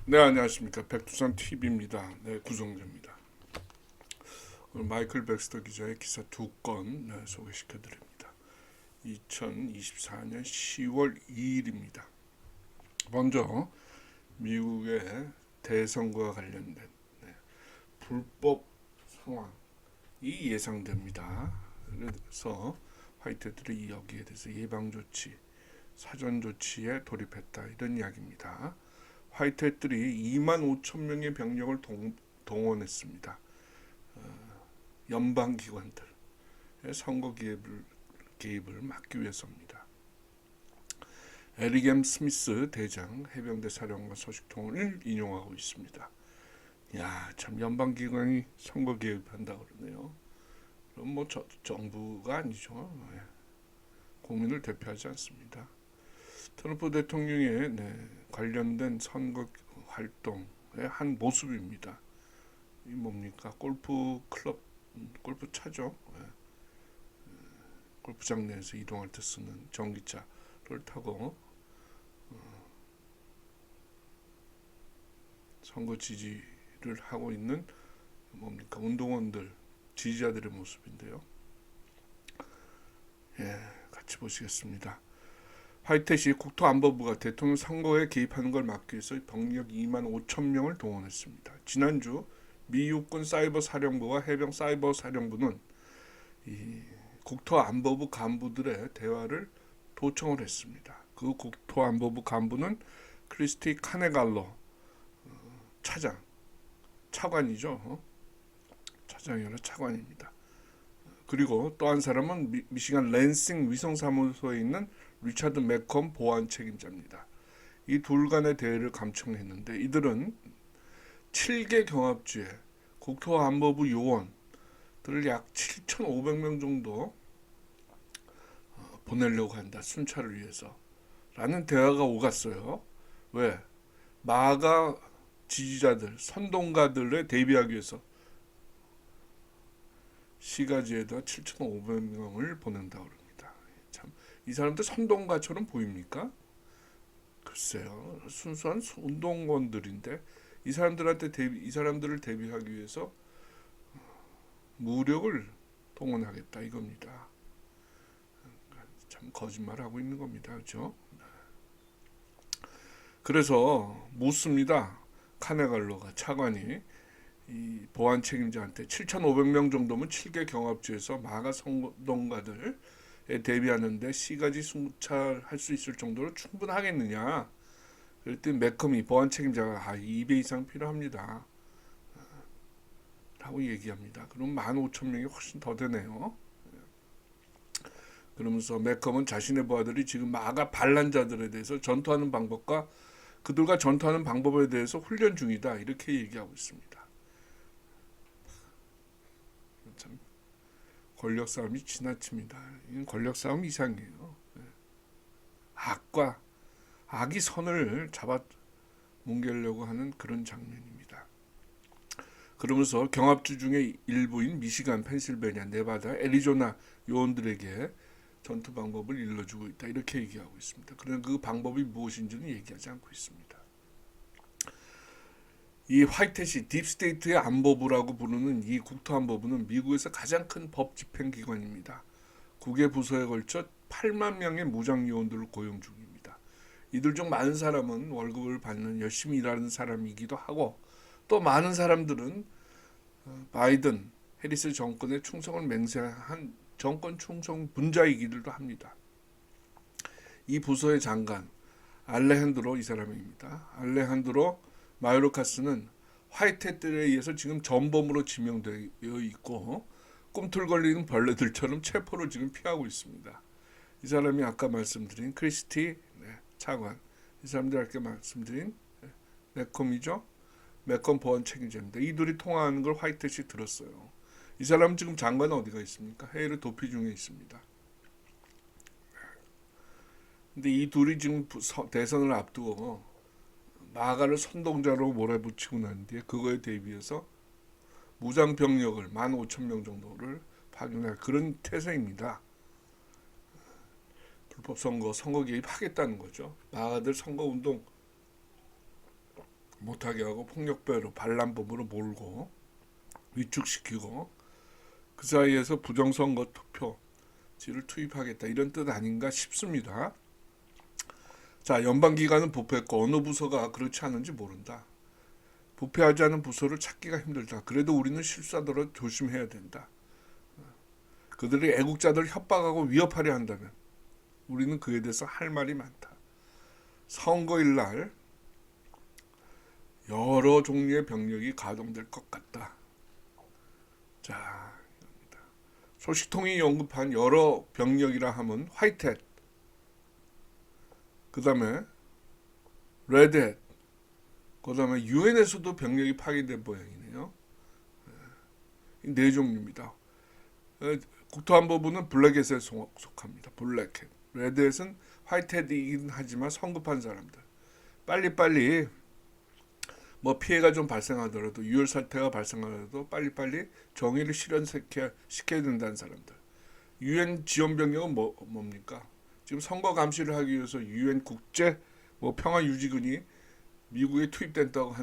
네, 안녕하십니까. 백두산 TV입니다. 네, 구성재입니다. 오늘 마이클 백스터 기자의 기사 두 건 소개시켜 드립니다. 2024년 10월 2일입니다. 먼저 미국의 대선과 관련된 불법 상황이 예상됩니다. 그래서 화이트들이 여기에 대해서 예방 조치, 사전 조치에 돌입했다 이런 이야기입니다. 화이트들이 2만 5천 명의 병력을 동원했습니다. 연방 기관들의 선거 개입을 막기 위해서입니다. 에릭 M 스미스 대장 해병대 사령관 소식통을 인용하고 있습니다. 야, 참 연방 기관이 선거 개입한다 그러네요. 그럼 뭐 정부가 아니죠. 국민을 대표하지 않습니다. 트럼프 대통령의 관련된 선거 활동의 한 모습입니다. 이 뭡니까? 골프 클럽, 골프 차죠. 골프장 내에서 이동할 때 쓰는 전기차를 타고 선거 지지를 하고 있는 뭡니까? 운동원들, 지지자들의 모습인데요. 같이 보시겠습니다. 화이트시 국토안보부가 대통령 선거에 개입하는 걸 막기 위해서 병력 2만 5천 명을 동원했습니다. 지난주 미 육군 사이버 사령부와 해병 사이버 사령부는 이 국토안보부 간부들의 대화를 도청을 했습니다. 그 국토안보부 간부는 크리스티 카네갈로 차관이죠. 차장이 아니라 차관입니다. 그리고 또 한 사람은 미시간 랜싱 위성사무소에 있는 리차드 맥컴 보안 책임자입니다. 이 둘 간의 대회를 감청했는데 이들은 7개 경합지에 국토안보부 요원들을 약 7,500명 정도 보내려고 한다. 순찰을 위해서. 라는 대화가 오갔어요. 왜? 마가 지지자들, 선동가들에 대비하기 위해서 시가지에다 7,500명을 보낸다 그럽니다. 참, 이 사람들 선동가처럼 보입니까? 글쎄요, 순수한 운동원들인데 이 사람들을 대비하기 위해서 무력을 동원하겠다 이겁니다. 참 거짓말하고 있는 겁니다, 그렇죠? 그래서 묻습니다. 카네갈로가 차관이 이 보안 책임자한테 7,500명 정도면 7개 경합지에서 마가 선동가들에 대비하는데 C가지 순찰할 수 있을 정도로 충분하겠느냐? 그랬더니 매컴이 보안 책임자가 2배 이상 필요합니다. 라고 얘기합니다. 그럼 15,000명이 훨씬 더 되네요. 그러면서 매컴은 자신의 부하들이 지금 마가 반란자들에 대해서 전투하는 방법과 그들과 전투하는 방법에 대해서 훈련 중이다. 이렇게 얘기하고 있습니다. 참 권력 싸움이 지나칩니다. 이건 권력 싸움 이상이에요. 악이 선을 잡아 뭉개려고 하는 그런 장면입니다. 그러면서 경합주 중에 일부인 미시간, 펜실베니아, 네바다, 애리조나 요원들에게 전투 방법을 일러주고 있다. 이렇게 얘기하고 있습니다. 그러나 그 방법이 무엇인지는 얘기하지 않고 있습니다. 이 화이트시 딥스테이트의 안보부라고 부르는 이 국토안보부는 미국에서 가장 큰 법 집행 기관입니다. 9개 부서에 걸쳐 8만 명의 무장 요원들을 고용 중입니다. 이들 중 많은 사람은 월급을 받는 열심히 일하는 사람이기도 하고 또 많은 사람들은 바이든, 해리스 정권의 충성을 맹세한 정권 충성 분자이기도 합니다. 이 부서의 장관 알레한드로 이 사람입니다. 알레한드로 마요르카스는 화이트들에 의해서 지금 전범으로 지명되어 있고 꿈틀거리는 벌레들처럼 체포를 지금 피하고 있습니다. 이 사람이 아까 말씀드린 크리스티 차관, 이 사람들 아까 말씀드린 매컴이죠. 매컴 보안 책임자입니다. 이 둘이 통화하는 걸 화이트시 들었어요. 이 사람은 지금 장관 어디가 있습니까? 해외로 도피 중에 있습니다. 근데 이 둘이 지금 대선을 앞두고 마가를 선동자로 몰아붙이고 난 뒤에 그거에 대비해서 무장 병력을 15,000명 정도를 파견할 그런 태세입니다. 불법 선거 개입하겠다는 거죠. 마가들 선거 운동 못하게 하고 폭력배로 반란범으로 몰고 위축시키고 그 사이에서 부정선거 투표지를 투입하겠다 이런 뜻 아닌가 싶습니다. 자, 연방기관은 부패했고 어느 부서가 그렇지 않은지 모른다. 부패하지 않은 부서를 찾기가 힘들다. 그래도 우리는 실수하더라도 조심해야 된다. 그들이 애국자들 협박하고 위협하려 한다면 우리는 그에 대해서 할 말이 많다. 선거일 날 여러 종류의 병력이 가동될 것 같다. 자, 소식통이 언급한 여러 병력이라 하면 화이트햇, 그 다음에 레드햇, 그 다음에 유엔에서도 병력이 파견된 모양이네요. 이 네 종류입니다. 국토안보부는 블랙햇에 속합니다. 블랙햇. 레드햇은 화이트햇이긴 하지만 성급한 사람들. 빨리빨리 뭐 피해가 좀 발생하더라도 유혈 사태가 발생하더라도 빨리빨리 정의를 실현시켜야 된다는 사람들. 유엔 지원 병력은 뭡니까? 지금 선거 감시를 하기 위해서 유엔 국제 평화 유지군이 미국에 투입된다고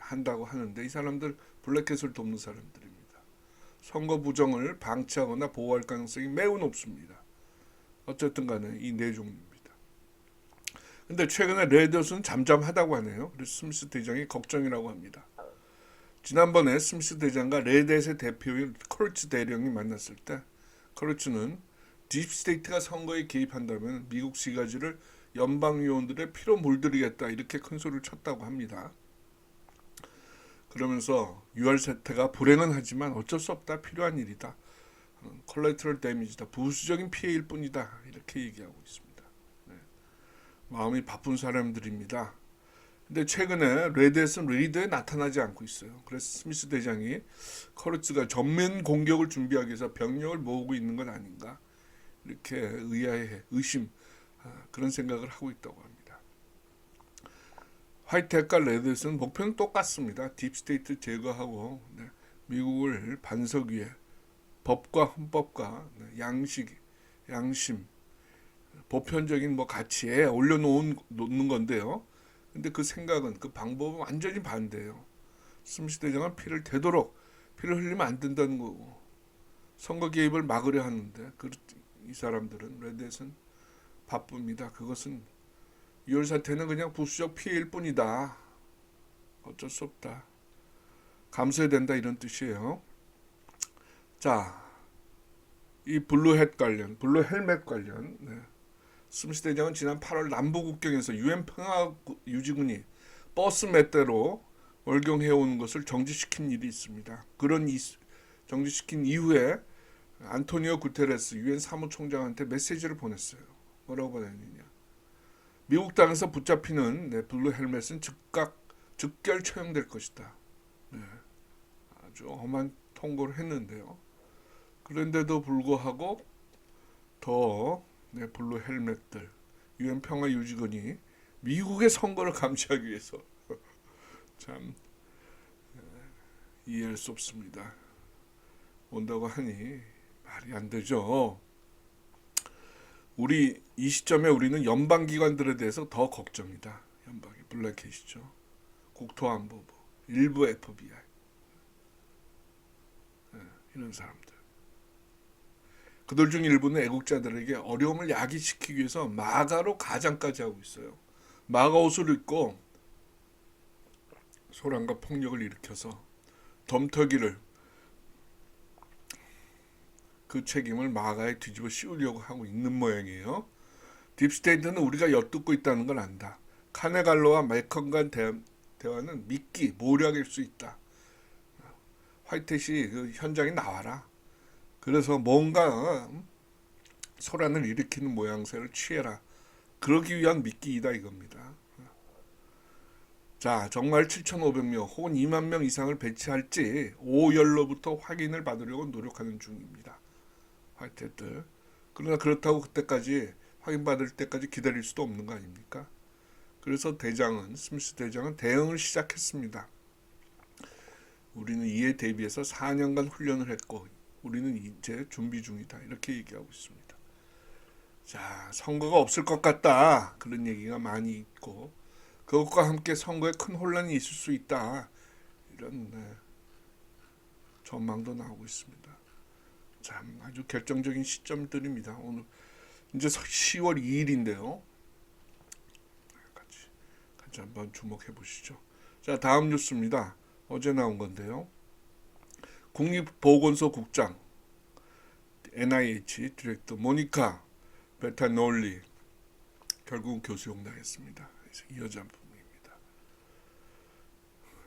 한다고 하는데 이 사람들 블랙햇을 돕는 사람들입니다. 선거 부정을 방치하거나 보호할 가능성이 매우 높습니다. 어쨌든 간에 이 네 종류입니다. 근데 최근에 레드햇은 잠잠하다고 하네요. 그래서 스미스 대장이 걱정이라고 합니다. 지난번에 스미스 대장과 레드햇의 대표인 커리츠 대령이 만났을 때 커리츠는 딥스테이트가 선거에 개입한다면 미국 시가지를 연방 요원들의 피로 물들이겠다 이렇게 큰 소리를 쳤다고 합니다. 그러면서 유혈 사태가 불행은 하지만 어쩔 수 없다. 필요한 일이다. 콜레터럴 데미지다. 부수적인 피해일 뿐이다. 이렇게 얘기하고 있습니다. 네. 마음이 바쁜 사람들입니다. 근데 최근에 레드햇은 리드에 나타나지 않고 있어요. 그래서 스미스 대장이 커리츠가 전면 공격을 준비하기 위해서 병력을 모으고 있는 건 아닌가 이렇게 의심 그런 생각을 하고 있다고 합니다. 화이트햇과 레드햇은 목표는 똑같습니다. 딥스테이트 제거하고 미국을 반석 위에 법과 헌법과 양심, 보편적인 가치에 올려놓는 건데요. 근데 그 생각은 그 방법은 완전히 반대예요. 스미스 대장은 피를 흘리면 안 된다는 거고 선거 개입을 막으려 하는데 이 사람들은 레드햇은 바쁩니다. 그것은 유혈 사태는 그냥 부수적 피해일 뿐이다. 어쩔 수 없다. 감수해야 된다 이런 뜻이에요. 자, 이 블루 헬멧 관련 스미스 대장은 지난 8월 남부 국경에서 유엔 평화 유지군이 버스 몇 대로 월경해오는 것을 정지시킨 일이 있습니다. 정지시킨 이후에 안토니오 구테레스 유엔 사무총장한테 메시지를 보냈어요. 뭐라고 보냈느냐? 미국 땅에서 붙잡히는 블루 헬멧은 즉결 처형될 것이다. 아주 험한 통고를 했는데요. 그런데도 불구하고 더 블루 헬멧들 유엔 평화 유지군이 미국의 선거를 감시하기 위해서 참 이해할 수 없습니다. 온다고 하니 말이 안 되죠. 이 시점에 우리는 연방기관들에 대해서 더 걱정이다. 연방이 블랙햇이죠. 국토안보부, 일부 FBI 이런 사람들. 그들 중 일부는 애국자들에게 어려움을 야기시키기 위해서 마가로 가장까지 하고 있어요. 마가 옷을 입고 소란과 폭력을 일으켜서 덤터기를 그 책임을 마가에 뒤집어 씌우려고 하고 있는 모양이에요. 딥스테이트는 우리가 엿듣고 있다는 걸 안다. 카네갈로와 메컨 간 대화는 모략일 수 있다. 화이트햇이 그 현장에 나와라. 그래서 뭔가 소란을 일으키는 모양새를 취해라. 그러기 위한 미끼이다 이겁니다. 자, 정말 7,500명 혹은 2만 명 이상을 배치할지 5열로부터 확인을 받으려고 노력하는 중입니다. 화이트햇들. 그러나 그렇다고 그때까지 확인받을 때까지 기다릴 수도 없는 거 아닙니까? 그래서 스미스 대장은 대응을 시작했습니다. 우리는 이에 대비해서 4년간 훈련을 했고 우리는 이제 준비 중이다. 이렇게 얘기하고 있습니다. 자, 선거가 없을 것 같다. 그런 얘기가 많이 있고 그것과 함께 선거에 큰 혼란이 있을 수 있다. 이런 전망도 나오고 있습니다. 참 아주 결정적인 시점들입니다. 오늘 이제 10월 2일인데요. 같이 한번 주목해 보시죠. 자, 다음 뉴스입니다. 어제 나온 건데요. 국립보건소 국장 NIH 디렉터 모니카 베타놀리 결국 교수용당했습니다. 이 여자 분입니다.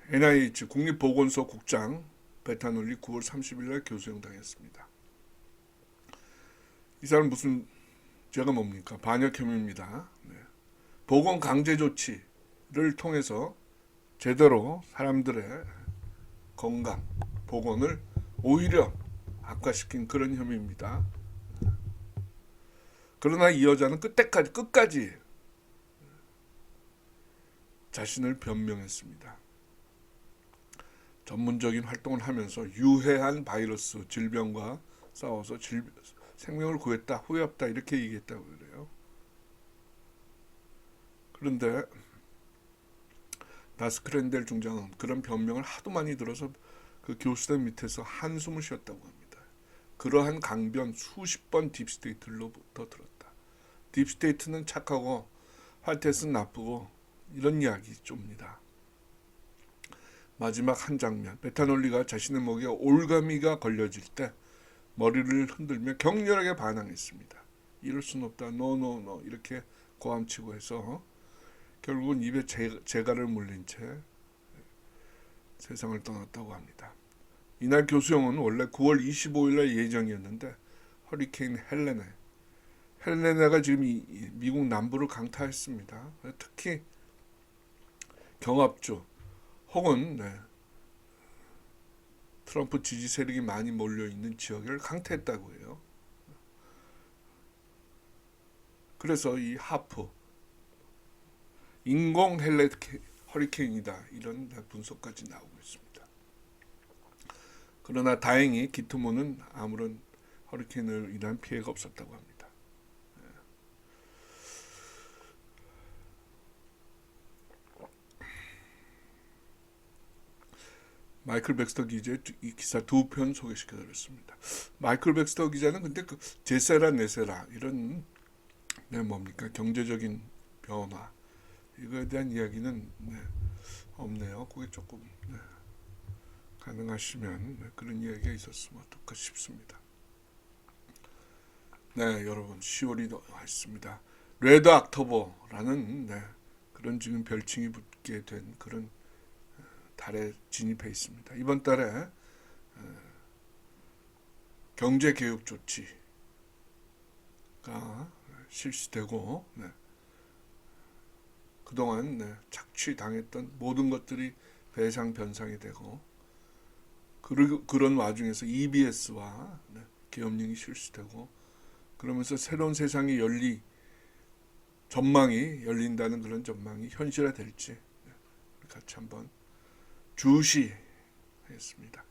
NIH 국립보건소 국장 베타놀리 9월 30일 날 교수용당했습니다. 이 사람 무슨 죄가 뭡니까? 반역 혐의입니다. 보건 강제 조치를 통해서 제대로 사람들의 건강, 보건을 오히려 악화시킨 그런 혐의입니다. 그러나 이 여자는 끝까지 자신을 변명했습니다. 전문적인 활동을 하면서 유해한 바이러스 질병과 싸워서 생명을 구했다, 후회 없다 이렇게 얘기했다고 그래요. 그런데 나스크렌델 중장은 그런 변명을 하도 많이 들어서 그 교수들 밑에서 한숨을 쉬었다고 합니다. 그러한 강변 수십 번 딥스테이트로부터 들었다. 딥스테이트는 착하고 화이트햇은 나쁘고 이런 이야기 좀입니다. 마지막 한 장면, 베타놀리가 자신의 목에 올가미가 걸려질 때 머리를 흔들며 격렬하게 반항했습니다. 이럴 순 없다, 노노노 이렇게 고함치고 해서 결국은 입에 재갈을 물린 채 세상을 떠났다고 합니다. 이날 교수형은 원래 9월 25일 날 예정이었는데 허리케인 헬레네가 지금 미국 남부를 강타했습니다. 특히 경합주 혹은 트럼프 지지 세력이 많이 몰려있는 지역을 강타했다고 해요. 그래서 이 하프 인공 허리케인이다 이런 분석까지 나오고 있습니다. 그러나 다행히 기트모는 아무런 허리케인으로 인한 피해가 없었다고 합니다. 마이클 백스터 기자의 이 기사 두 편 소개시켜드렸습니다. 마이클 백스터 기자는 근데 그 제세라 네세라 이런 뭡니까 경제적인 변화 이거에 대한 이야기는 없네요. 그게 조금 가능하시면 그런 이야기가 있었으면 어떨까 싶습니다. 여러분 10월이 왔습니다. 레드 악토버라는 그런 지금 별칭이 붙게 된 그런 달에 진입해 있습니다. 이번 달에 경제개혁 조치가 실시되고 그동안 착취당했던 모든 것들이 배상 변상이 되고 그런 와중에서 EBS와 계엄령이 실시되고 그러면서 새로운 세상이 전망이 열린다는 그런 전망이 현실화될지 같이 한번 주시하겠습니다.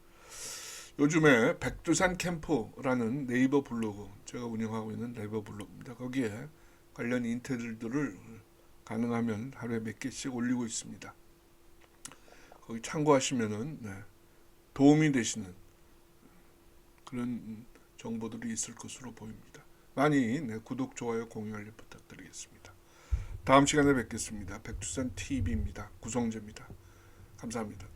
요즘에 백두산 캠프라는 네이버 블로그 제가 운영하고 있는 네이버 블로그입니다. 거기에 관련 인터뷰들을 가능하면 하루에 몇 개씩 올리고 있습니다. 거기 참고하시면은 도움이 되시는 그런 정보들이 있을 것으로 보입니다. 많이 구독, 좋아요, 공유 알림 부탁드리겠습니다. 다음 시간에 뵙겠습니다. 백두산 TV입니다. 구성재입니다. 감사합니다.